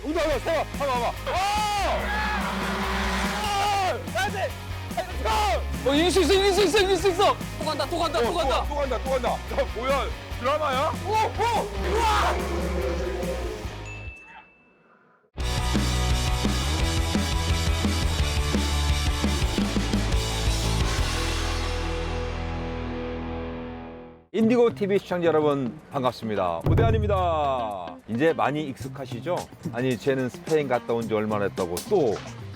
온다, 세워. 봐봐. 나한테! 이길 수 있어, 이길 수 있어, 이길 수 있어. 또 간다, 또 간다, 또 간다. 또 간다. 야, 뭐야, 드라마야? 우와! 인디고 TV 시청자 여러분 반갑습니다. 오대환입니다. 이제 많이 익숙하시죠? 아니 쟤는 스페인 갔다 온 지 얼마나 됐다고 또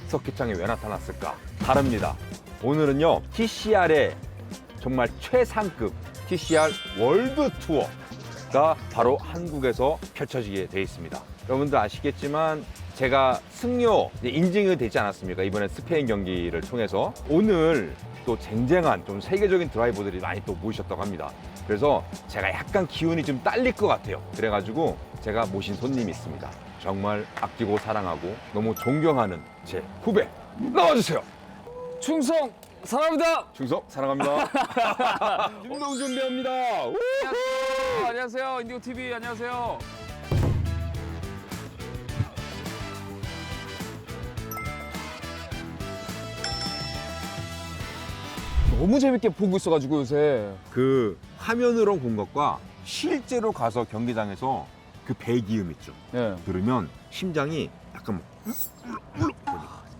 석기장에 왜 나타났을까? 다릅니다. 오늘은요 TCR의 정말 최상급 TCR 월드 투어가 바로 한국에서 펼쳐지게 돼 있습니다. 여러분들 아시겠지만 제가 승료 인증이 되지 않았습니까? 이번에 스페인 경기를 통해서 오늘 또 쟁쟁한 좀 세계적인 드라이버들이 많이 또 모이셨다고 합니다. 그래서 제가 약간 기운이 좀 딸릴 것 같아요. 그래가지고 제가 모신 손님이 있습니다. 정말 아끼고 사랑하고 너무 존경하는 제 후배 나와주세요. 충성 사랑합니다. 충성 사랑합니다. 김동준배입니다. 안녕하세요. 인디고 TV 안녕하세요. 너무 재밌게 보고 있어가지고 요새. 그 화면으로 본 것과 실제로 가서 경기장에서 그 배기음 있죠. 예. 들으면 심장이 약간 뭐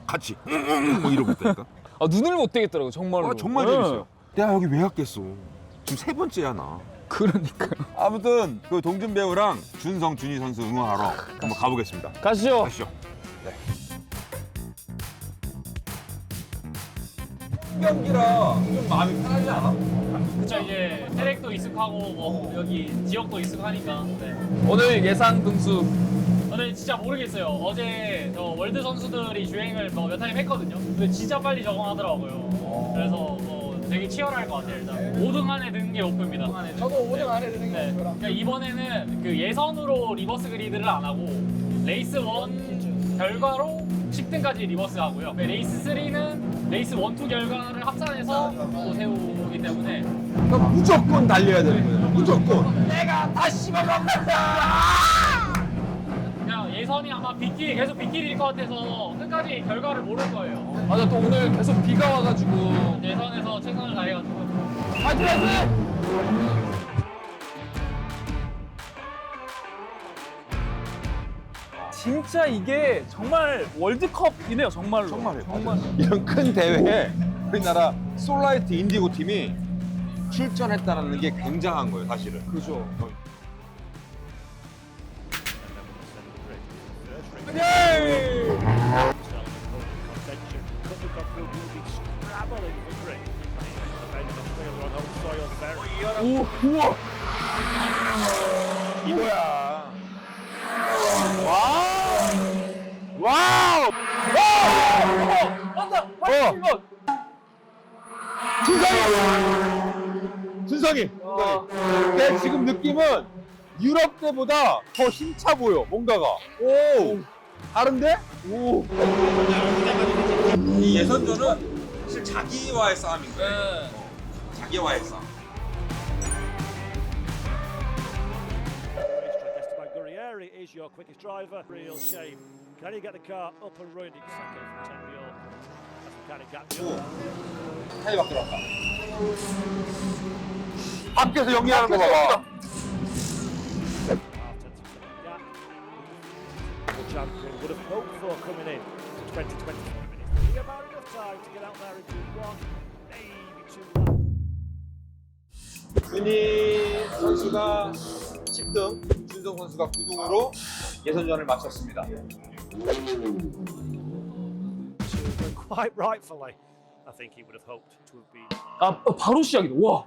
같이 뭐 이러고 있다니까. 아 눈을 못 떼겠더라고 정말로. 정말 예. 재밌어요. 내가 여기 왜 왔겠어. 지금 세 번째야 나. 그러니까요. 아무튼 그 동준 배우랑 준성 준희 선수 응원하러 한번 가보겠습니다. 가시죠. 가시죠. 네. 경기라 좀 마음이 편하지 않아? 그쵸, 이제 트랙도 익숙하고 뭐 여기 지역도 익숙하니까. 네. 오늘 예상 등수 근데 진짜 모르겠어요. 어제 저 월드 선수들이 주행을 몇 타임 했거든요. 근데 진짜 빨리 적응하더라고요. 그래서 뭐 되게 치열할 것 같아요. 일단 5등 안에 드는 게 목표입니다. 저도 5등 안에 드는 게 네. 목표라. 그러니까 이번에는 그 예선으로 리버스 그리드를 안 하고 레이스 1 결과로 10등까지 리버스 하고요. 레이스 3는 레이스 1, 2 결과를 합산해서 또 세우기 때문에 그러니까 무조건 달려야 되는 거예요. 무조건. 내가 다시 먹는다. 그냥 예선이 아마 빗길 계속 빗길일 것 같아서 끝까지 결과를 모를 거예요. 맞아 또 오늘 계속 비가 와가지고. 예선에서 최선을 다해가지고. 파이팅 파이팅! 진짜 이게 정말 월드컵이네요 정말로. 정말이에요. 정말. 이런 큰 대회에 우리나라 솔라이트 인디고 팀이 출전했다는 게 굉장한 거예요, 사실은. 그죠. 오, 우와! 이거야. 와우! 와우! 맞다. 파이팅 이거. 준성이! 내 지금 느낌은 유럽 때보다 더 힘차 보여, 뭔가가. 오! 다른데? 오! 이 예선전은 사실 자기와의 싸움인 거예요. 네. 자기와의 싸움. Esteban Guerrieri is your quickest driver. Real shame. Can he get the car up and running? Second from Tenbiol. That's the kind of gap. 타이 밖 들어왔다. 밖에서 연기하는 거 봐봐. The champion would have hoped for coming in to 2024 minutes. Be about enough time to get out there and do one, maybe two laps. 준희 선수가 10등, 준성 선수가 9등으로 예선전을 마쳤습니다. Quite rightfully, I think he would have hoped to have been. 아 바로 시작이다. 와.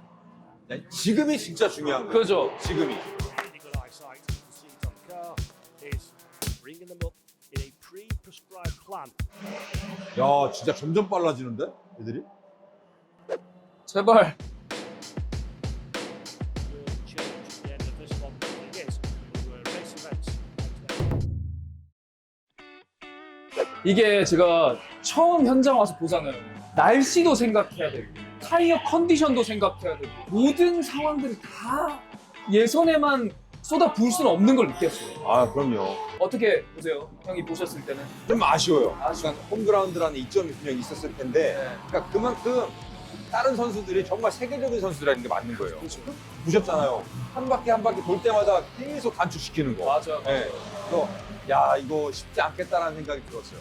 지금이 진짜 중요한 거예요. 그죠. 지금이. Really good eyesight. You can see it on the car. Is bringing them up in a pre-prescribed plan. 야, 진짜 점점 빨라지는데? 애들이? 제발. Will change at the end of this one. It is. Race events. 이게 제가 처음 현장 와서 보잖아요. 날씨도 생각해야 되고 타이어 컨디션도 생각해야 되고 모든 상황들이 다 예선에만 쏟아 부을 수는 없는 걸 느꼈어요. 아, 그럼요. 어떻게 보세요? 형이 보셨을 때는? 좀 아쉬워요. 아쉬워. 그러니까 홈그라운드라는 이점이 분명히 있었을 텐데, 네. 그러니까 그만큼 다른 선수들이 정말 세계적인 선수라는 게 맞는 거예요. 그렇죠. 보셨잖아요. 한 바퀴 돌 때마다 계속 단축시키는 거. 맞아요. 네. 그래서 야, 이거 쉽지 않겠다라는 생각이 들었어요.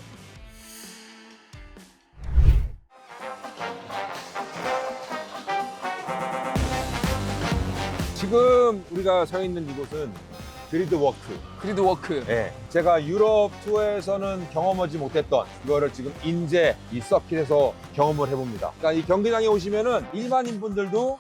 지금 우리가 서 있는 이곳은 그리드워크. 그리드워크. 예, 제가 유럽 투어에서는 경험하지 못했던 이거를 지금 인제 이 서킷에서 경험을 해봅니다. 그러니까 이 경기장에 오시면은 일반인 분들도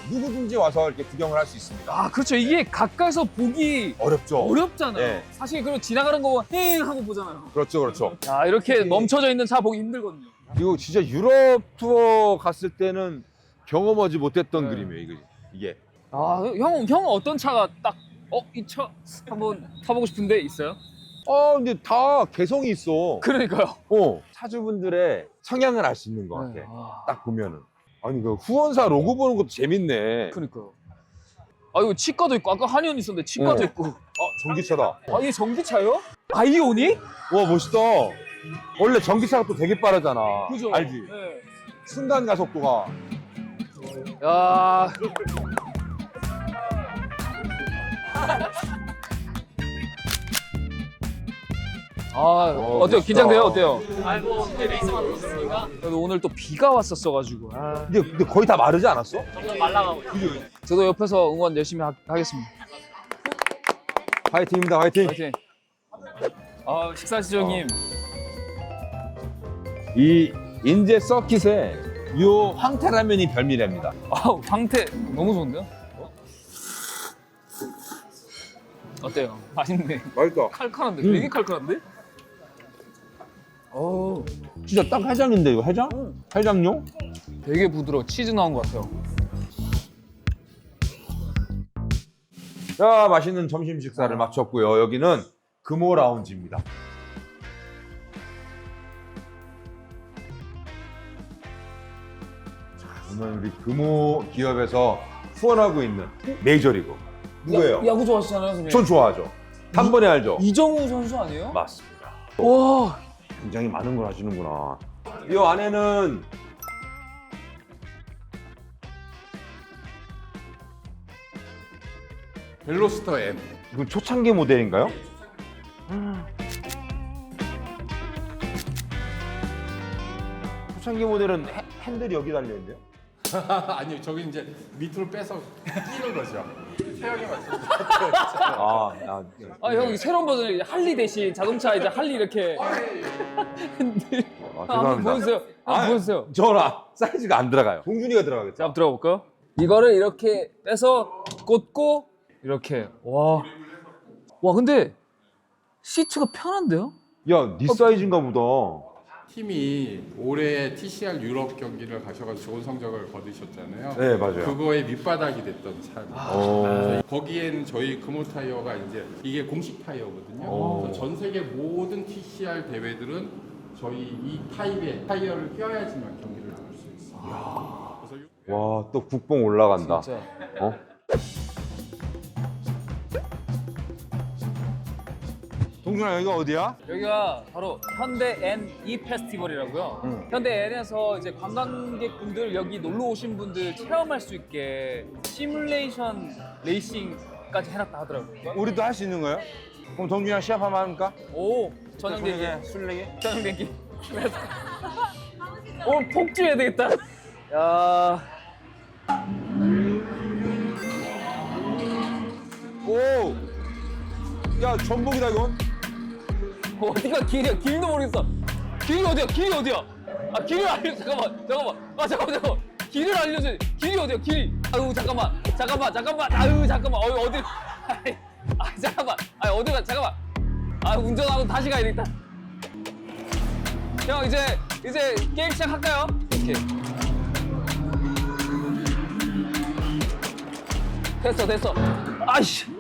누구든지 와서 이렇게 구경을 할 수 있습니다. 아, 그렇죠. 이게 가까이서 보기 어렵죠? 어렵잖아요. 네. 사실 그리고 지나가는 거 헤잉 하고 보잖아요. 그렇죠, 그렇죠. 자, 이렇게 멈춰져 있는 차 보기 힘들거든요. 이거 진짜 유럽 투어 갔을 때는 경험하지 못했던 네. 그림이에요, 이게. 아, 형은 어떤 차가 딱 이 차 한번 타보고 싶은데 있어요? 근데 다 개성이 있어. 그러니까요. 차주분들의 성향을 알 수 있는 것 같아. 네. 아, 딱 보면은. 아니, 그 후원사 로고 보는 것도 재밌네. 그러니까요. 아, 이거 치과도 있고 아까 한의원 있었는데 치과도 있고. 전기차다. 아, 이게 전기차요? 아이오닉? 와, 멋있다. 원래 전기차가 또 되게 빠르잖아. 그죠? 알지? 네. 순간 가속도가. 야. 어때요? 멋있다. 긴장돼요? 어때요? 아이고 레이스만 있으니까 그래도 오늘 또 비가 왔었어가지고. 근데 거의 다 마르지 않았어? 점점 말라가고 있어요. 저도 옆에서 응원 열심히 하겠습니다. 화이팅입니다, 화이팅. 파이팅. 식사시정님. 이 인제 서킷에 요 황태라면이 별미랍니다. 황태 너무 좋은데요? 어때요? 맛있네. 맛있다. 칼칼한데? 되게 칼칼한데? 진짜 딱 해장인데, 이거 해장? 해장용? 되게 부드러워. 치즈 나온 것 같아요. 자, 맛있는 점심 식사를 마쳤고요. 여기는 금호 라운지입니다. 자, 오늘 우리 금호 기업에서 후원하고 있는 메이저리그. 누구예요? 야구 좋아하시잖아요, 선생님. 전 좋아하죠. 단번에 알죠? 이정우 선수 아니에요? 맞습니다. 와, 굉장히 많은 걸 하시는구나. 이 안에는 벨로스터 M. 이건 초창기 모델인가요? 초창기 모델은 핸들이 여기 달려있는데요? 아니요, 저기 이제 밑으로 빼서 끼는 거죠. 체형에 맞춰서. 형 새로운 버전이 할리 대신 자동차 이제 할리 이렇게. 한번 죄송합니다. 보여주세요. 한번 보여주세요. 저는 사이즈가 안 들어가요. 동준이가 들어가겠죠. 자, 한번 들어가 볼까요? 이거를 이렇게 빼서 꽂고 이렇게. 와, 근데 시트가 편한데요? 야, 네 사이즈인가 보다. 팀이 올해 TCR 유럽 경기를 가셔가지고 좋은 성적을 거두셨잖아요. 네, 맞아요. 그거의 밑바닥이 됐던 차입니다. 거기엔 저희 금호 타이어가 이제 이게 공식 타이어거든요. 그래서 전 세계 모든 TCR 대회들은 저희 이 타입의 타이어를 껴야지만 경기를 나올 수 있어요. 그래서 와, 또 국뽕 올라간다. 진짜. 어? 동준아, 여기가 어디야? 여기가 바로 현대 N E 페스티벌이라고요. 현대 N에서 이제 관광객분들 여기 놀러 오신 분들 체험할 수 있게 시뮬레이션 레이싱까지 해놨다 하더라고요. 우리도 할 수 있는 거예요? 그럼 동준이랑 시합 한번 합니까? 오, 전용대기. 술래기? 전용대기. 오늘 폭주해야 되겠다. 야, 오! 야, 전복이다, 이건? 어디가 길이야? 길도 모르겠어. 길이 어디야? 길이 어디야? 길을 알려줘. 잠깐만. 잠깐만. 길을 알려줘. 길이 어디야? 길이. 아유, 잠깐만. 아유, 잠깐만. 어디? 잠깐만. 어디가? 잠깐만. 운전하고 다시 가야 되겠다. 형, 이제 게임 시작할까요? 이렇게. 됐어. 아이씨.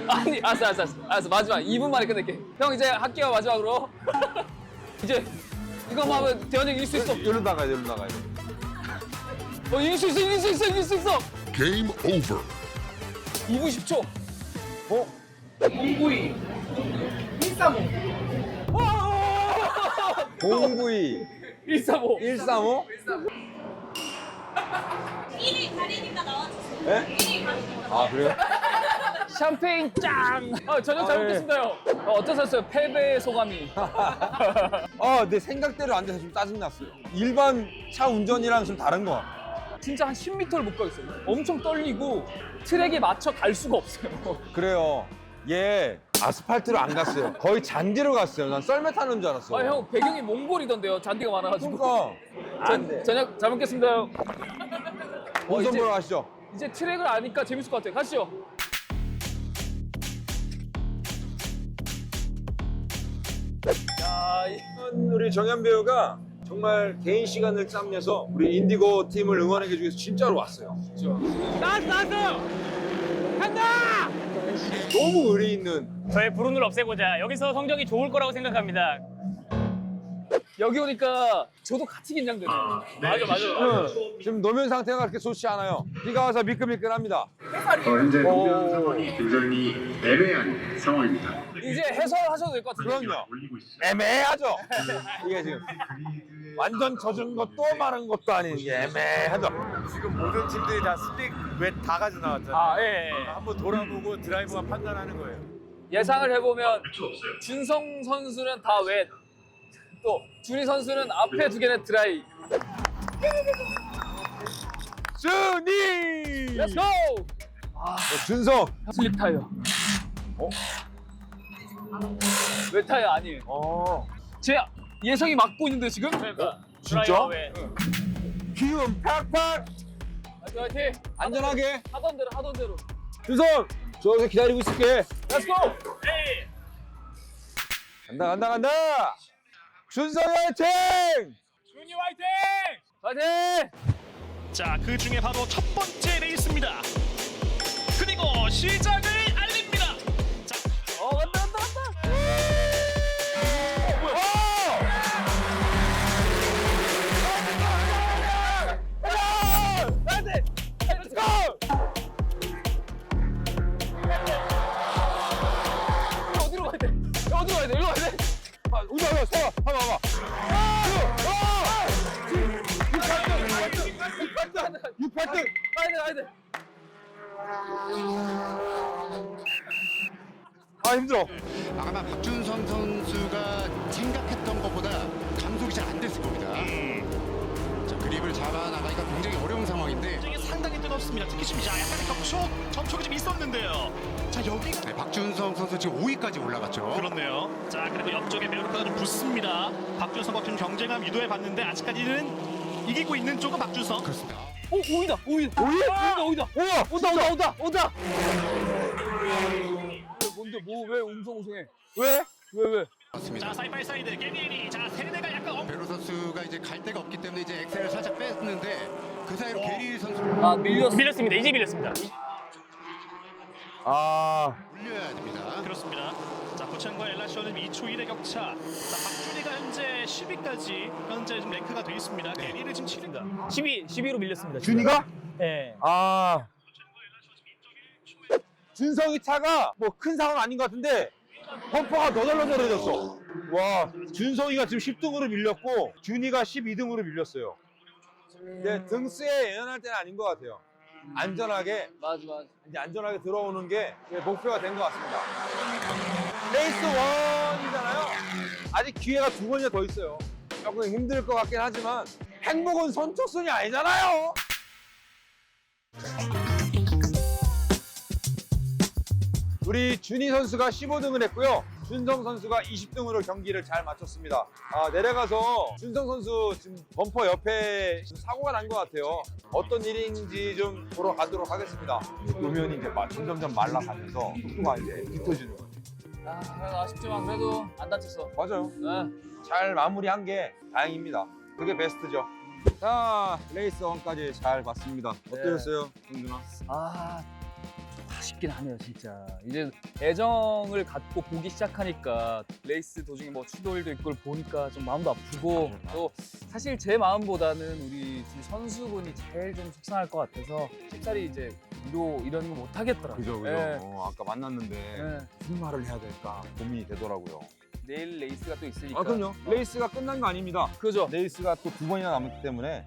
아니, 알았어. 마지막 2분 만에 끝낼게. 형, 이제 할게요, 마지막으로. 이제 이거만 하면 대현이 이길 수 있어. 여기로 나가야 돼. 이길 수 있어. Game over. 2분 10초. 어? 공구이 135. 135? 1위 가리니까 나와주세요. 예? 1위 가리니까. 아 그래요? 샴페인 짱! 저녁 잘 아, 예. 먹겠습니다요. 어떠셨어요? 패배의 소감이. 내 생각대로 안 돼서 좀 짜증났어요. 일반 차 운전이랑 좀 다른 것 같아요. 진짜 한 10m를 못 가겠어요. 엄청 떨리고 트랙에 맞춰 갈 수가 없어요. 그래요. 얘 아스팔트로 안 갔어요. 거의 잔디로 갔어요. 난 썰매 타는 줄 알았어. 아, 형 배경이 몽골이던데요. 잔디가 많아가지고. 그러니까 안 돼. 저녁 잘 먹겠습니다요. 본선 이제- 보러 가시죠. 이제 트랙을 아니까 재밌을 것 같아요. 가시죠. 야, 우리 정현 배우가 정말 개인 시간을 짬내서 우리 인디고 팀을 응원해주기 위해서 진짜로 왔어요. 나왔어! 간다! 너무 의리 있는. 저의 불운을 없애고자 여기서 성적이 좋을 거라고 생각합니다. 여기 오니까 저도 같이 긴장되네요. 맞아. 지금 노면 상태가 그렇게 좋지 않아요. 비가 와서 미끌미끌합니다. 현재 노면 상황이 굉장히 애매한 상황입니다. 이제 해설하셔도 될 것 같은데. 그럼요. 올리고 있어요. 애매하죠. 이게 지금 완전 젖은 것도 마른 것도 아닌 게 애매하죠. 지금 모든 팀들이 다 슬릭 웨다 가져 나왔잖아요. 아, 예. 한번 돌아보고 드라이버가 판단하는 거예요. 예상을 해보면 준성 선수는 다 웻. 또 준희 선수는 앞에 두 개는 드라이. 준이! 렛츠고! 준성! 슬립 타이어. 왜 타이어 아니에요? 제 예상이 맞고 있는데 지금? 그러니까 진짜? 드라이버 외. 기운 팍팍! 화이팅! 안전하게! 하던 대로. 준성! 저기서 기다리고 있을게. 렛츠고! 에이! 간다! 준성 화이팅! 준이 화이팅! 화이팅! 자, 그 중에 바로 첫 번째 레이스입니다. 그리고 시작을 알립니다. 자, 간다. 어디로 가야 돼? 일로 가야 돼? 우와, 세워! 봐봐. 6팔등! 가야 돼. 아, 힘들어. 아마 박준성 선수가 생각했던 것보다 감속이 잘 안 됐을 겁니다. 자, 그립을 잡아 나가니까 굉장히 어려운 상황인데 굉장히 상당히 뜨겁습니다. 특히 지금 약간의 접촉이 좀 있었는데요. 자, 여기가 네, 박준성 선수 지금 5위까지 올라갔죠. 그렇네요. 자, 그래도 옆쪽에 메르크가 좀 붙습니다. 박준성과 좀 경쟁함 유도해 봤는데 아직까지는 이기고 있는 쪽은 박준성. 그렇습니다. 오이다. 오이다. 온다. 뭔데 왜 웅성웅성해? 왜? 왜? 맞습니다. 자, 사이바이 사이드 게니엘이 자, 세대가 약간 베로 선수가 이제 갈 데가 없기 때문에 이제 엑셀을 살짝 뺐는데 그 사이로 게리 선수 아 밀렸어. 밀렸습니다. 이제 밀렸습니다. 아, 올려야 됩니다. 그렇습니다. 자, 부천과 엘라시오는 2초 1의 격차. 자, 박준희가 현재 10위까지 현재 좀 랭크가 돼 있습니다. 게니를 지금 7위입니다. 12로 밀렸습니다. 준이가? 네. 아. 준성이 차가 뭐 큰 상황 아닌 것 같은데 범퍼가 너덜너덜해졌어. 와, 준성이가 지금 10등으로 밀렸고 준이가 12등으로 밀렸어요. 근데 등수에 예언할 때는 아닌 것 같아요. 안전하게 맞아. 이제 안전하게 들어오는 게 목표가 된 것 같습니다. 레이스 1이잖아요. 아직 기회가 2번이나 더 있어요. 조금 힘들 것 같긴 하지만 행복은 선착순이 아니잖아요. 우리 준희 선수가 15등을 했고요. 준성 선수가 20등으로 경기를 잘 마쳤습니다. 내려가서 준성 선수 지금 범퍼 옆에 지금 사고가 난 것 같아요. 어떤 일인지 좀 보러 가도록 하겠습니다. 노면이 이제 점점점 말라가면서 속도가 이제 뒤터지는 것 같아요. 그래도 아쉽지만 그래도 안 다쳤어. 맞아요. 네. 잘 마무리한 게 다행입니다. 그게 베스트죠. 자, 레이스 1까지 잘 봤습니다. 어떠셨어요, 김준아? 싶긴 하네요, 진짜. 이제 애정을 갖고 보기 시작하니까 레이스 도중에 뭐 추돌도 있고 그걸 보니까 좀 마음도 아프고 또 사실 제 마음보다는 우리 선수분이 제일 좀 속상할 것 같아서 쉽사리 이제 이런 거 못 하겠더라고요. 그죠. 예. 아까 만났는데 예. 무슨 말을 해야 될까 고민이 되더라고요. 내일 레이스가 또 있으니까. 아, 그럼요. 레이스가 끝난 거 아닙니다. 그죠. 레이스가 또 2번이나 남았기 때문에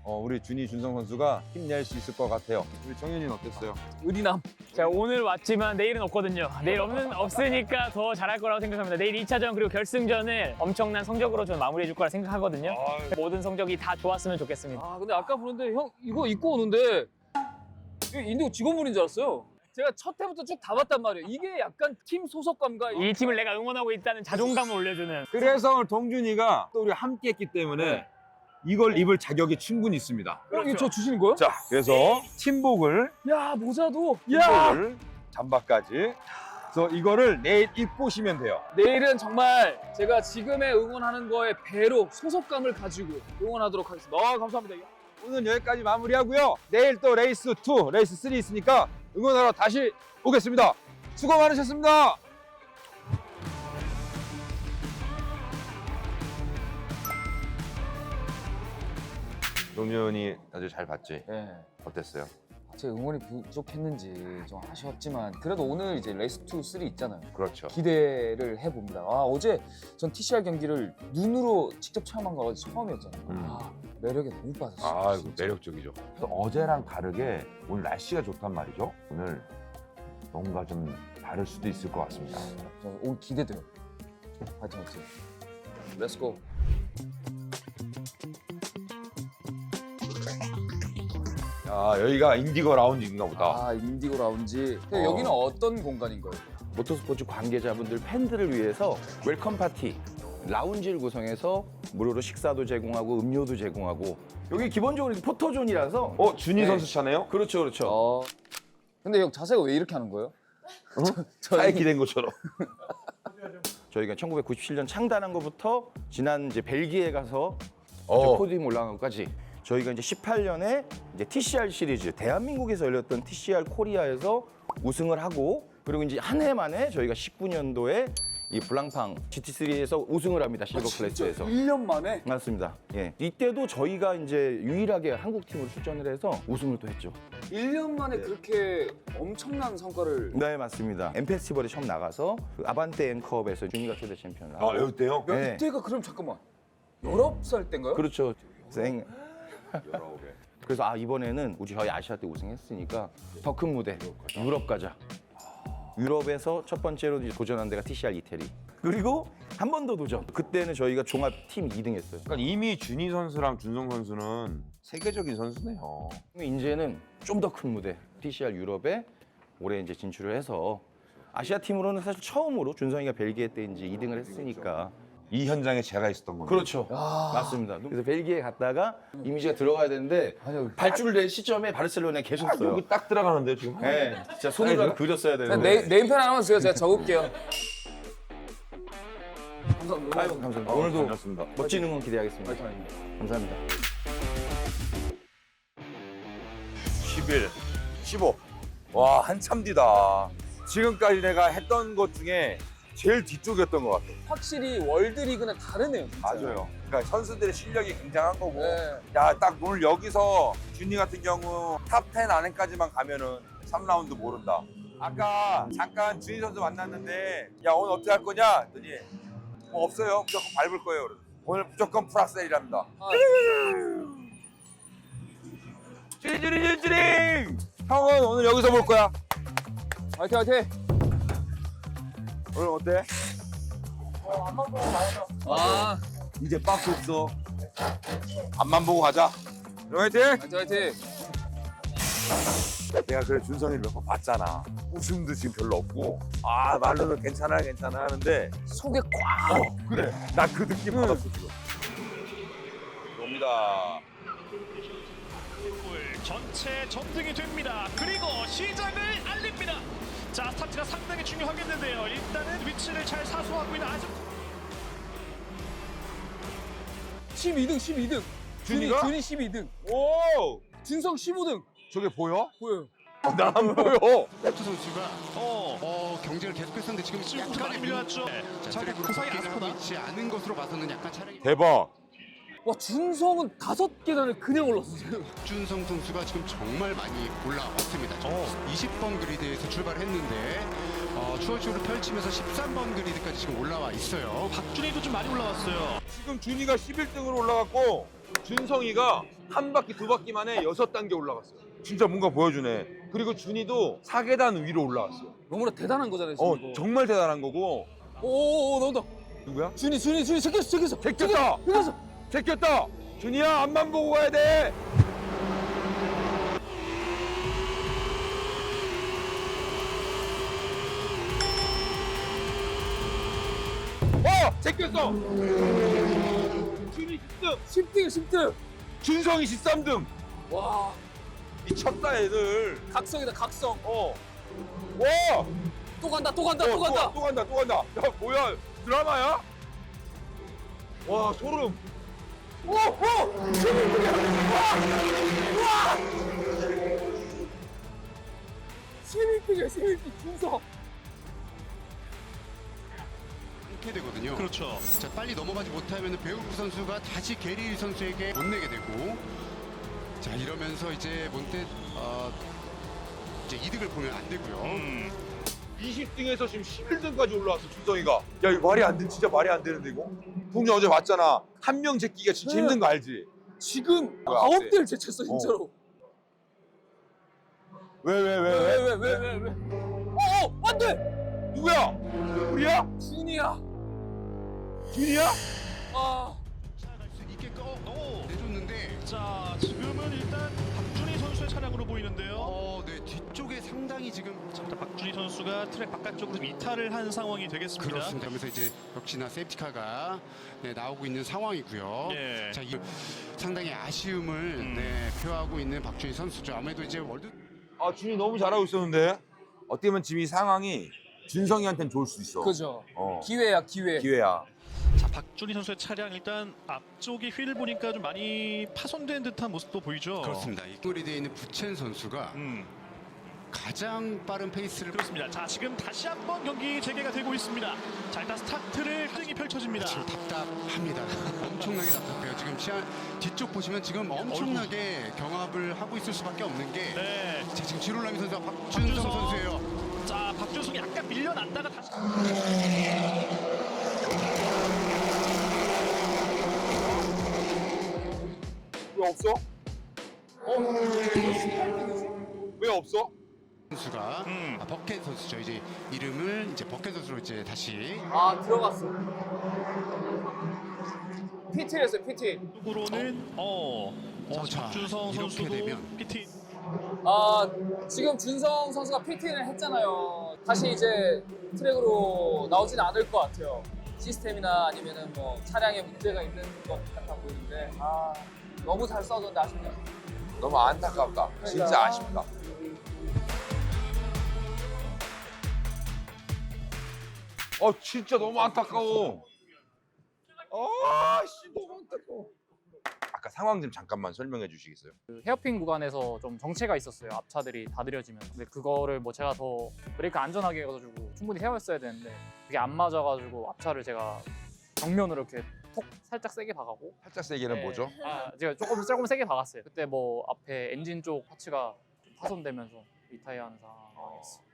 우리 준희, 준성 선수가 힘낼 수 있을 것 같아요. 우리 정현이는 어땠어요? 의리남. 자, 오늘 왔지만 내일은 없거든요. 내일 없으니까 더 잘할 거라고 생각합니다. 내일 2차전 그리고 결승전을 엄청난 성적으로 저는 마무리해 줄 거라 생각하거든요. 모든 성적이 다 좋았으면 좋겠습니다. 아 근데 아까 보는데 형 이거 입고 오는데 이거 인디고 직원분인 줄 알았어요. 제가 첫 해부터 쭉 다 봤단 말이에요. 이게 약간 팀 소속감과 이 팀을 내가 응원하고 있다는 자존감을 올려주는. 그래서 오늘 동준이가 또 우리 함께 했기 때문에 이걸 입을 자격이 충분히 있습니다. 이거 저 주시는 거예요? 자, 그래서 팀복을, 야 모자도. 야 팀복을, 잠바까지. 그래서 이거를 내일 입고 오시면 돼요. 내일은 정말 제가 지금의 응원하는 거에 배로 소속감을 가지고 응원하도록 하겠습니다. 아 감사합니다. 오늘 여기까지 마무리하고요. 내일 또 레이스 2, 레이스 3 있으니까 응원하러 다시 오겠습니다. 수고 많으셨습니다. 동현이 아주 잘 봤지? 네. 어땠어요? 제 응원이 부족했는지 좀 아쉬웠지만 그래도 오늘 이제 레이스 2, 3 있잖아요. 그렇죠. 기대를 해봅니다. 어제 전 TCR 경기를 눈으로 직접 체험한 거 처음이었잖아요. 매력에 너무 빠졌어요. 아이고, 매력적이죠. 그래서 어제랑 다르게 오늘 날씨가 좋단 말이죠. 오늘 뭔가 좀 다를 수도 있을 것 같습니다. 저 오늘 기대돼요. 화이팅 화이팅. 렛츠고. 아, 여기가 인디고 라운지인가 보다. 아 인디고 라운지. 근데 여기는 어떤 공간인 거예요? 모터스포츠 관계자분들, 팬들을 위해서 웰컴 파티, 라운지를 구성해서 무료로 식사도 제공하고 음료도 제공하고 여기 기본적으로 포토존이라서 준희 네. 선수 차네요? 그렇죠, 그렇죠. 근데 형 자세가 왜 이렇게 하는 거예요? 차에 기댄 것처럼. 저희가 1997년 창단한 것부터 지난 이제 벨기에 가서 어. 포디움 올라간 것까지 저희가 이제 18년에 이제 TCR 시리즈 대한민국에서 열렸던 TCR 코리아에서 우승을 하고 그리고 이제 한 해 만에 저희가 19년도에 이 블랑팡 GT3에서 우승을 합니다. 실버 클래스에서. 1년 만에? 맞습니다. 예. 이때도 저희가 이제 유일하게 한국 팀으로 출전을 해서 우승을 또 했죠. 1년 만에 그렇게 엄청난 성과를. 네, 맞습니다. 엠페스티벌에 처음 나가서 그 아반떼 앵컵에서 준이가 최대 챔피언을 하고. 여기 때요? 네. 이때가 그럼 잠깐만 19살 때인가요? 그렇죠. 그래서 이번에는 저희 아시아 때 우승했으니까 더 큰 무대 유럽 가자. 유럽에서 첫 번째로 도전한 데가 TCR 이태리. 그리고 한 번 더 도전. 그때는 저희가 종합 팀 2등 했어요. 그러니까 이미 준희 선수랑 준성 선수는 세계적인 선수네요. 이제는 좀 더 큰 무대 TCR 유럽에 올해 이제 진출을 해서 아시아 팀으로는 사실 처음으로 준성이가 벨기에 때 이제 2등을 했으니까. 이 현장에 제가 있었던 거예요. 그렇죠. 맞습니다. 그래서 벨기에 갔다가 이미지가 들어가야 되는데 발주를 낼 시점에 바르셀로나에 계셨어요. 여기 딱 들어가는데요, 지금? 네, 진짜 손으로 그렸어야 되는데. 네임펜 하나만 주세요. 제가 적을게요. 감사합니다. 아이고, 감사합니다. 오늘도 반갑습니다. 멋진 응원 기대하겠습니다. 감사합니다. 11, 15. 와, 한참 뒤다. 지금까지 내가 했던 것 중에 제일 뒤쪽이었던 것 같아. 확실히 월드리그는 다르네요. 진짜. 맞아요. 그러니까 선수들의 실력이 굉장한 거고. 네. 야, 딱 오늘 여기서 준이 같은 경우 탑 10 안에까지만 가면은 3라운드 모른다. 아까 잠깐 준이 선수 만났는데 야, 오늘 어떻게 할 거냐? 했더니 뭐 없어요. 무조건 밟을 거예요. 그래서. 오늘 무조건 플러스일이랍니다. 찌링! 형은 오늘 여기서 볼 거야. 화이팅 화이팅. 오늘 어때? 아 이제 박스 없어. 앞만 보고 가자. 화이팅! 화이팅 화이팅. 내가 그래 준성이를 몇 번 봤잖아. 웃음도 지금 별로 없고 말로는 괜찮아 하는데 속에 꽉. 그래. 나 그 느낌 받았어 지금. 옵니다. 전체 전등이 됩니다. 그리고 시작을 알립니다. 자, 스타트가 상당히 중요하겠는데요. 일단은 위치를 잘 사수하고 있는 아주 12등. 준이가? 준이 12등. 오! 준성 15등. 저게 보여? 보여요. 난 안 보여. 트 선수가 경쟁을 계속했었는데 지금 많이 약간의 밀려났죠. 자, 트랙으로 그 사이 바뀌는 하고 아스코나. 있지 않은 것으로 봐서는 약간 차량이 대박. 와 준성은 5계단을 그냥 올랐어 지금. 준성 선수가 지금 정말 많이 올라왔습니다. 20번 그리드에서 출발했는데 추월적으로 펼치면서 13번 그리드까지 지금 올라와 있어요. 박준희도 좀 많이 올라왔어요. 지금 준이가 11등으로 올라갔고 준성이가 한 바퀴 두 바퀴 만에 6단계 올라갔어요. 진짜 뭔가 보여주네. 그리고 준이도 4계단 위로 올라왔어. 너무나 대단한 거잖아요 지금. 이거. 정말 대단한 거고. 오오오 나온다. 누구야? 준이 제꼈어. 제꼈다. 제꼈다. 준이야 앞만 보고 가야 돼. 제꼈어. 준이 10등. 10등. 준성이 13등. 와 미쳤다 애들. 각성이다 각성. 와. 또 간다. 또 간다. 야 뭐야 드라마야? 와 소름. 오! 11등이야 11등 준성. 이렇게 되거든요. 그렇죠. 자, 빨리 넘어가지 못하면 배우프 선수가 다시 게리 선수에게 못 내게 되고, 자 이러면서 이제 몬테 이제 이득을 보면 안 되고요. 20등에서 지금 11등까지 올라왔어 준성이가. 야 이거 말이 안 돼. 진짜 말이 안 되는데 이거. 동준 어제 봤잖아. 한 명 제끼기가 진짜 힘든 거 알지? 지금 뭐야, 9대를 제쳤어 진짜로. 왜? 왜? 안 돼. 누구야? 우리야? 준이야. 준이야? 아. 갈 수 있게끔 내줬는데, 자, 지금은 일단 박준희 선수의 차량으로 보이는데요. 네 뒤쪽에 상당히 지금 자, 박준희 선수가 트랙 바깥쪽으로 좀 이탈을 한 상황이 되겠습니다. 그렇습니다. 그러면서 이제 역시나 세이프티카가 나오고 있는 상황이고요. 예. 자, 상당히 아쉬움을 표하고 있는 박준희 선수죠. 아무래도 이제 월드 아 준이 너무 잘하고 있었는데 어떻게 보면 지금 이 상황이 준성이한테는 좋을 수 있어. 그죠. 어. 기회야. 기회야. 자, 박준희 선수의 차량 일단 앞쪽이 휠을 보니까 좀 많이 파손된 듯한 모습도 보이죠. 그렇습니다. 이 꼬리대에 있는 부첸 선수가 가장 빠른 페이스를 그렇습니다. 자, 지금 다시 한번 경기 재개가 되고 있습니다. 자, 일단 스타트를 흥이 펼쳐집니다. 지금 답답합니다. 엄청나게 답답해요. 지금 뒤쪽 보시면 지금 엄청나게 경합을 하고 있을 수밖에 없는 게, 네. 자, 지금 지롤라미 선수와 박준성 선수예요. 자, 박준성이 약간 밀려났다가 다시 왜 없어? 왜 없어? 선수가 버켓 선수죠. 이제 이름을 이제 버켓 선수로 이제 다시 아 들어갔어. PT였어요 PT. 쪽으로는 자, 박준성 이렇게 선수도 되면. PT. 아 지금 준성 선수가 PT는 했잖아요. 다시 이제 트랙으로 나오진 않을 것 같아요. 시스템이나 아니면은 뭐 차량에 문제가 있는 것 같아 보이는데 너무 잘 싸웠는데 아쉽네요. 너무 안타깝다. 진짜 그러니까. 아쉽다. 진짜 너무 안타까워. 씨 너무 안타까워. 아까 상황 좀 잠깐만 설명해 주시겠어요? 그 헤어핀 구간에서 좀 정체가 있었어요. 앞차들이 다 느려지면서. 근데 그거를 뭐 제가 더 브레이크 안전하게 해가지고 충분히 세웠어야 되는데 그게 안 맞아가지고 앞차를 제가 정면으로 이렇게 톡 살짝 세게 박았고. 살짝 세게는 네. 뭐죠? 제가 조금 세게 박았어요. 그때 뭐 앞에 엔진 쪽 파츠가 파손되면서 리타이어하는 상황이었어요.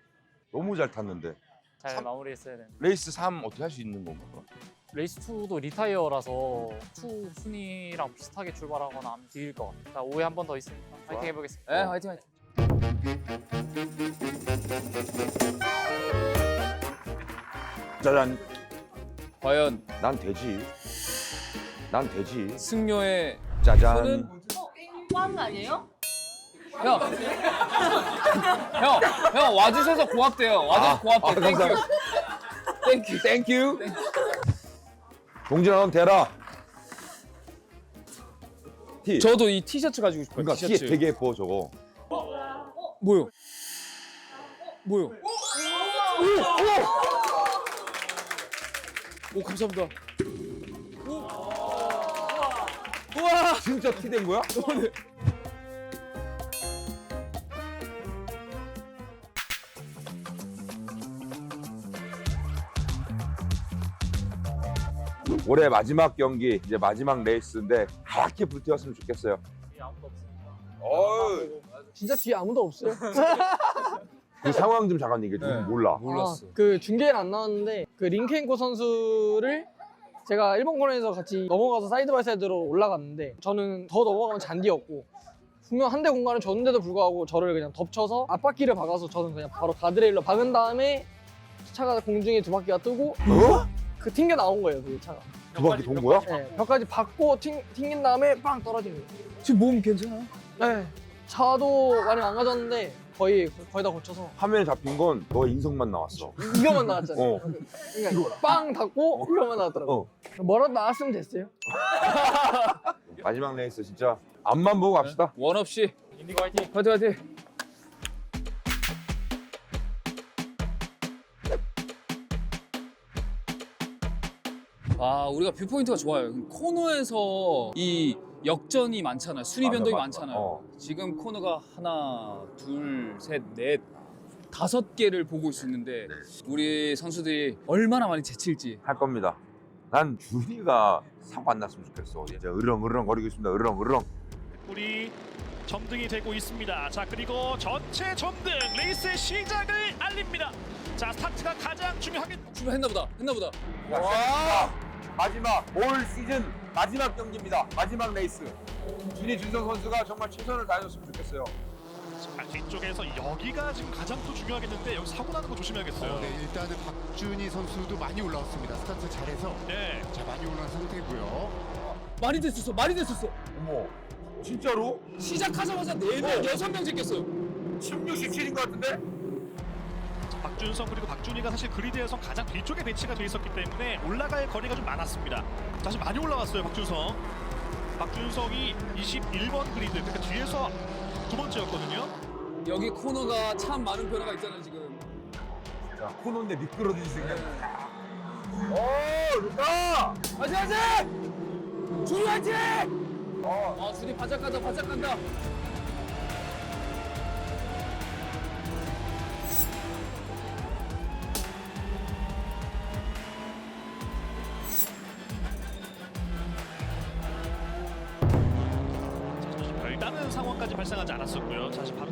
너무 잘 탔는데. 잘 마무리했어야 되는데. 레이스 3 어떻게 할 수 있는 건가? 레이스 2도 리타이어라서 2 순위랑 비슷하게 출발하거나 하면 뒤일 것 같아요. 자, 5회 한 번 더 있으니까 파이팅 해보겠습니다. 네 화이팅. 짜잔. 과연 난 되지. 난 되지. 승려의 짜잔. 저는 뭐하는 거 아니에요? 형 와주셔서 고맙대요. 와줘서 고맙대. 땡큐. 감사합니다. 땡큐. 동진아 넌 대라. 티. 저도 이 티셔츠 가지고 싶어요. 그러니까 티 티셔츠. 되게 예뻐 저거. 뭐요? 오 감사합니다. 우와. 진짜 티 된 거야? 올해 마지막 경기, 이제 마지막 레이스인데 하얗게 불태웠으면 좋겠어요. 진짜 뒤에 아무도 없어요. 그 상황 좀 잠깐 얘기해 줘. 몰라. 그 중계는 안 나왔는데 그 링켄코 선수를 제가 일본 코너에서 같이 넘어가서 사이드 바이 사이드로 올라갔는데 저는 더 넘어가면 잔디였고 분명 한 대 공간을 줬는데도 불구하고 저를 그냥 덮쳐서 앞바퀴를 박아서 저는 그냥 바로 가드레일로 박은 다음에 차가 공중에 두 바퀴가 뜨고 그 튕겨 나온 거예요, 그 차가. 두 바퀴 돈 거야? 네, 벽까지 박고 튕긴 다음에 빵 떨어진 거예요. 지금 몸 괜찮아요? 네. 차도 많이 망가졌는데 거의 다 고쳐서 화면에 잡힌 건 너 인성만 나왔어. 이거만 나왔잖아요. 어. 그러니까 빵 닫고 이거만 나왔더라고. 뭐라도 나왔으면 됐어요. 마지막 레이스 진짜 앞만 보고 갑시다. 원 없이 인디고 화이팅! 화이팅 화이팅. 아, 우리가 뷰포인트가 좋아요. 코너에서 이 역전이 많잖아요. 순위 변동이 맞아. 많잖아요. 지금 코너가 하나, 둘, 셋, 넷, 5개를 보고 있었는데 우리 선수들이 얼마나 많이 제칠지. 할 겁니다. 난 준이가 사고 안 났으면 좋겠어. 이제 으렁으렁 거리고 있습니다. 으렁으렁. 우리 점등이 되고 있습니다. 자, 그리고 전체 점등 레이스의 시작을 알립니다. 자, 스타트가 가장 중요하게 출발했나 보다. 했나 보다. 와! 마지막 올 시즌 마지막 경기입니다. 마지막 레이스. 준이 준성 선수가 정말 최선을 다해줬으면 좋겠어요. 자, 뒤쪽에서 여기가 지금 가장 또 중요하겠는데 여기 사고 나는 거 조심해야겠어요. 네, 일단은 박준희 선수도 많이 올라왔습니다. 스타트 잘해서 네. 자 많이 올라온 상태고요. 많이 됐었어. 많이 됐었어. 어머, 진짜로? 시작하자마자 4명, 6명 제꼈어요. 16, 17인 것 같은데? 박준성 그리고 박준희가 사실 그리드에서 가장 뒤쪽에 배치가 돼 있었기 때문에 올라갈 거리가 좀 많았습니다. 다시 많이 올라왔어요, 박준성. 박준성이 21번 그리드, 그러니까 뒤에서 두 번째였거든요. 여기 코너가 참 많은 변화가 있잖아요, 지금. 자, 코너인데 미끄러지지 생각. 오, 좋다! 화이팅 화이팅! 준이 화이팅! 준이 바짝 간다, 바짝 간다. 별다른 상황까지 발생하지 않았었고요. 사실 바로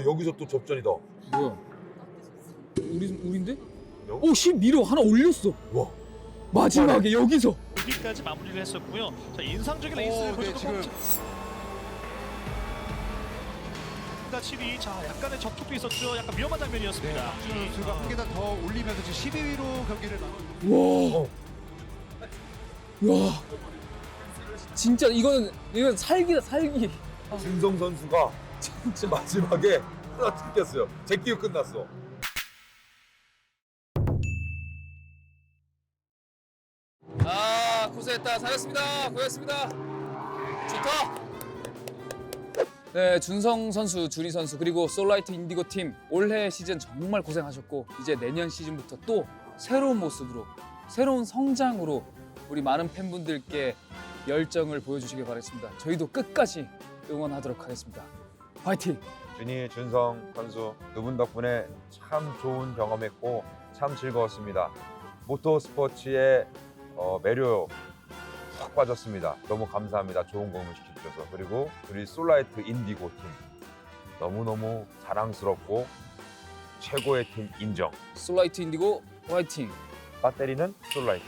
여기서 또 접전이다. 뭐야? 우린데? 오, 11호 하나 올렸어. 와. 마지막에 여기서. 여기까지 마무리를 했었고요. 자, 인상적인 레이스를 네, 보여줬고 지금 7위. 자, 약간의 접촉도 있었죠. 약간 위험한 장면이었습니다. 박준희 선수가 한 계단 더 올리면서 지금 12위로 경기를 마무리. 와. 진짜 이건 살기다, 살기. 준성 선수가 진짜 마지막에 하나 튕겼어요. 제끼고 끝났어. 아, 고생했다. 잘했습니다. 고생했습니다. 좋다. 네, 준성 선수, 준희 선수, 그리고 솔라이트 인디고 팀 올해 시즌 정말 고생하셨고 이제 내년 시즌부터 또 새로운 모습으로, 새로운 성장으로 우리 많은 팬분들께 열정을 보여주시길 바라겠습니다. 저희도 끝까지 응원하도록 하겠습니다. 화이팅! 준이, 준성 선수 두 분 덕분에 참 좋은 경험했고 참 즐거웠습니다. 모터 스포츠의 매료 확 빠졌습니다. 너무 감사합니다. 좋은 경험을 시켜주셔서. 그리고 우리 솔라이트 인디고 팀 너무너무 자랑스럽고 최고의 팀 인정. 솔라이트 인디고 화이팅! 배터리는 솔라이트.